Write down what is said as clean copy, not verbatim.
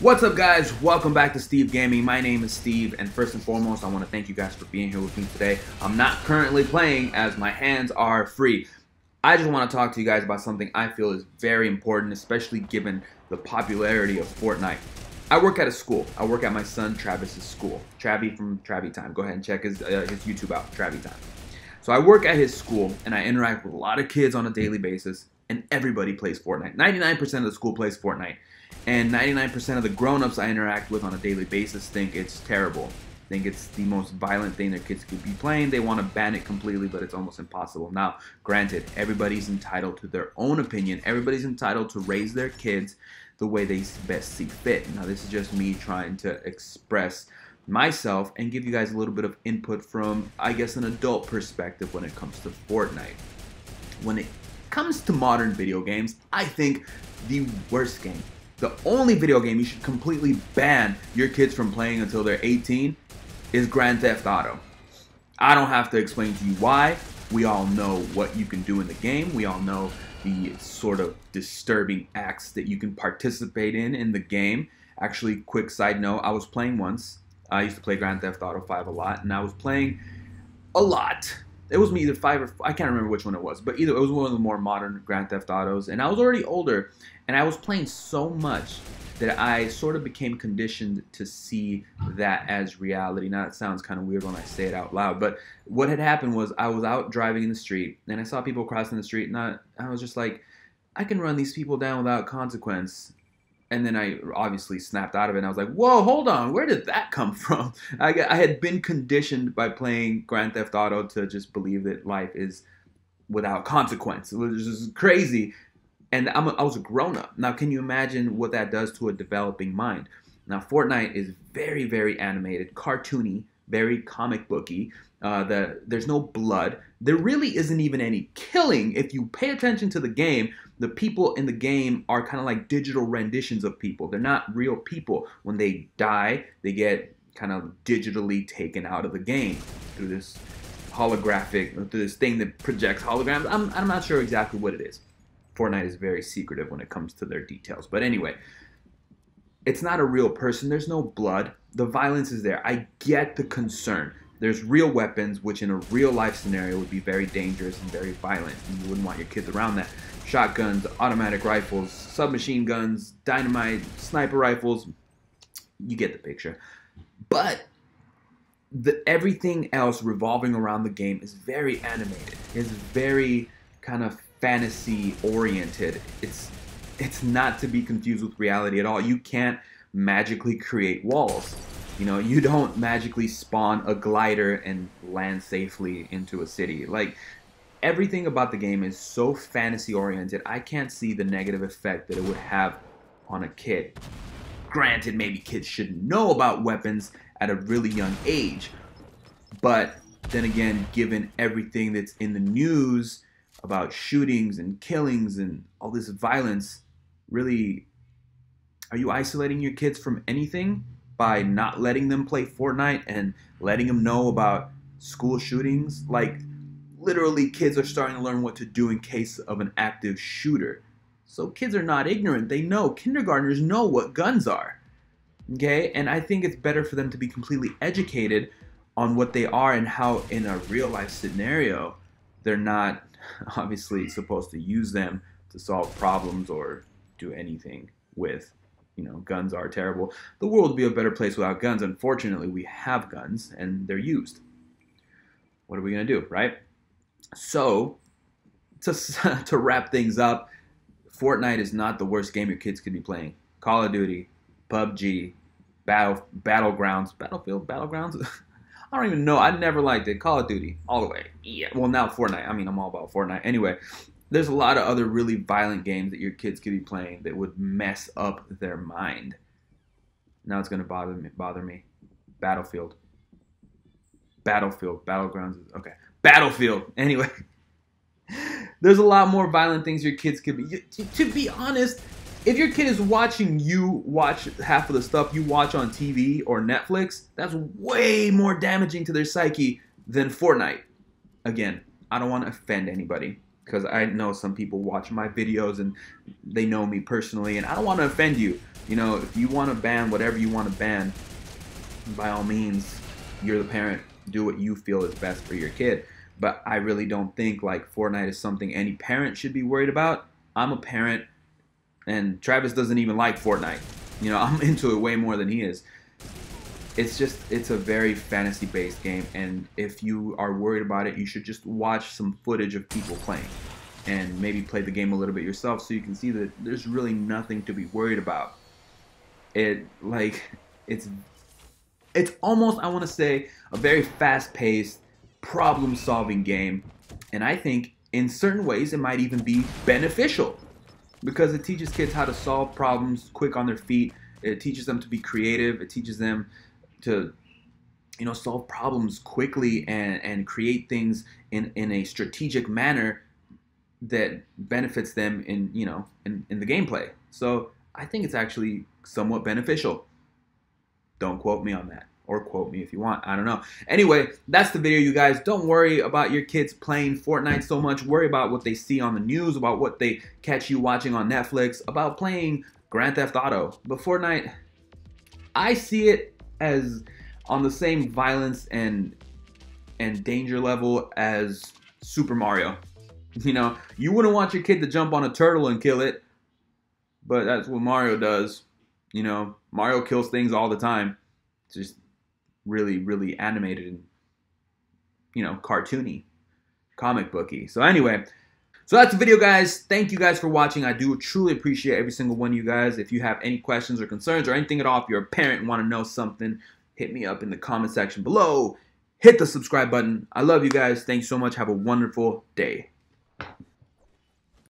What's up, guys? Welcome back to Steve Gaming. My name is Steve, and first and foremost, I want to thank you guys for being here with me today. I'm not currently playing as my hands are free. I just want to talk to you guys about something I feel is very important, especially given the popularity of Fortnite. I work at a school. I work at my son Travis's school. Travie from Travie Time. Go ahead and check his YouTube out, Travie Time. So I work at his school, and I interact with a lot of kids on a daily basis, and everybody plays Fortnite. 99% of the school plays Fortnite. And 99% of the grown-ups I interact with on a daily basis think it's terrible. Think it's the most violent thing their kids could be playing. They want to ban it completely, but it's almost impossible. Now, granted, everybody's entitled to their own opinion. Everybody's entitled to raise their kids the way they best see fit. Now, this is just me trying to express myself and give you guys a little bit of input from, I guess, an adult perspective when it comes to Fortnite. When it comes to modern video games, I think the worst game, the only video game you should completely ban your kids from playing until they're 18 is Grand Theft Auto. I don't have to explain to you why. We all know what you can do in the game. We all know the sort of disturbing acts that you can participate in the game. Actually, quick side note, I was playing once. I used to play Grand Theft Auto 5 a lot, and I was playing a lot. It was either 5 or I can't remember which one it was, but either it was one of the more modern Grand Theft Autos, and I was already older, and I was playing so much that I sort of became conditioned to see that as reality. Now, it sounds kind of weird when I say it out loud, but what had happened was I was out driving in the street, and I saw people crossing the street, and I was just like, I can run these people down without consequence. And then I obviously snapped out of it, and I was like, whoa, hold on, where did that come from? I had been conditioned by playing Grand Theft Auto to just believe that life is without consequence. It was just crazy. And I was a grown-up. Now, can you imagine what that does to a developing mind? Now, Fortnite is very, very animated, cartoony, very comic booky. There's no blood. There really isn't even any killing. If you pay attention to the game, the people in the game are kind of like digital renditions of people. They're not real people. When they die, they get kind of digitally taken out of the game through this holographic, through this thing that projects holograms. I'm not sure exactly what it is. Fortnite is very secretive when it comes to their details. But anyway, it's not a real person. There's no blood. The violence is there. I get the concern. There's real weapons, which in a real life scenario would be very dangerous and very violent. And you wouldn't want your kids around that. Shotguns, automatic rifles, submachine guns, dynamite, sniper rifles. You get the picture. But everything else revolving around the game is very animated. It's very kind of fantasy oriented. It's not to be confused with reality at all. You can't magically create walls. You know, you don't magically spawn a glider and land safely into a city. Like, everything about the game is so fantasy oriented, I can't see the negative effect that it would have on a kid. Granted, maybe kids should know about weapons at a really young age, but then again, given everything that's in the news about shootings and killings and all this violence, really, are you isolating your kids from anything by not letting them play Fortnite and letting them know about school shootings? Like, literally, kids are starting to learn what to do in case of an active shooter. So kids are not ignorant. They know. Kindergartners know what guns are. Okay? And I think it's better for them to be completely educated on what they are and how, in a real-life scenario, they're not obviously supposed to use them to solve problems or do anything with. You know, guns are terrible. The world would be a better place without guns. Unfortunately, we have guns, and they're used. What are we going to do, right? So, to wrap things up, Fortnite is not the worst game your kids could be playing. Call of Duty, PUBG, Battlegrounds, Battlefield, Battlegrounds? I don't even know. I never liked it. Call of Duty, all the way. Yeah. Well, now Fortnite. I mean, I'm all about Fortnite. Anyway, there's a lot of other really violent games that your kids could be playing that would mess up their mind. Now it's going to bother me. Battlefield. Battlegrounds. Okay. Battlefield. Anyway, there's a lot more violent things your kids could be. To be honest, if your kid is watching you watch half of the stuff you watch on TV or Netflix, that's way more damaging to their psyche than Fortnite. Again, I don't want to offend anybody, because I know some people watch my videos and they know me personally, and I don't want to offend you. You know, if you want to ban whatever you want to ban, by all means, you're the parent. Do what you feel is best for your kid. But I really don't think like Fortnite is something any parent should be worried about. I'm a parent, and Travis doesn't even like Fortnite. You know, I'm into it way more than he is. It's a very fantasy-based game, and if you are worried about it, you should just watch some footage of people playing and maybe play the game a little bit yourself so you can see that there's really nothing to be worried about. It like it's almost, I want to say, a very fast-paced, problem-solving game, and I think in certain ways it might even be beneficial because it teaches kids how to solve problems quick on their feet. It teaches them to be creative. It teaches them to, you know, solve problems quickly and create things in a strategic manner that benefits them in, you know, in the gameplay. So I think it's actually somewhat beneficial. Don't quote me on that, or quote me if you want. I don't know. Anyway, that's the video, you guys. Don't worry about your kids playing Fortnite so much. Worry about what they see on the news, about what they catch you watching on Netflix, about playing Grand Theft Auto. But Fortnite, I see it as on the same violence and danger level as Super Mario. You know, you wouldn't want your kid to jump on a turtle and kill it, but that's what Mario does. You know, Mario kills things all the time. It's just really, really animated and, you know, cartoony, comic booky. So anyway, so that's the video, guys. Thank you guys for watching. I do truly appreciate every single one of you guys. If you have any questions or concerns or anything at all, if you're a parent and want to know something, hit me up in the comment section below. Hit the subscribe button. I love you guys. Thanks so much. Have a wonderful day.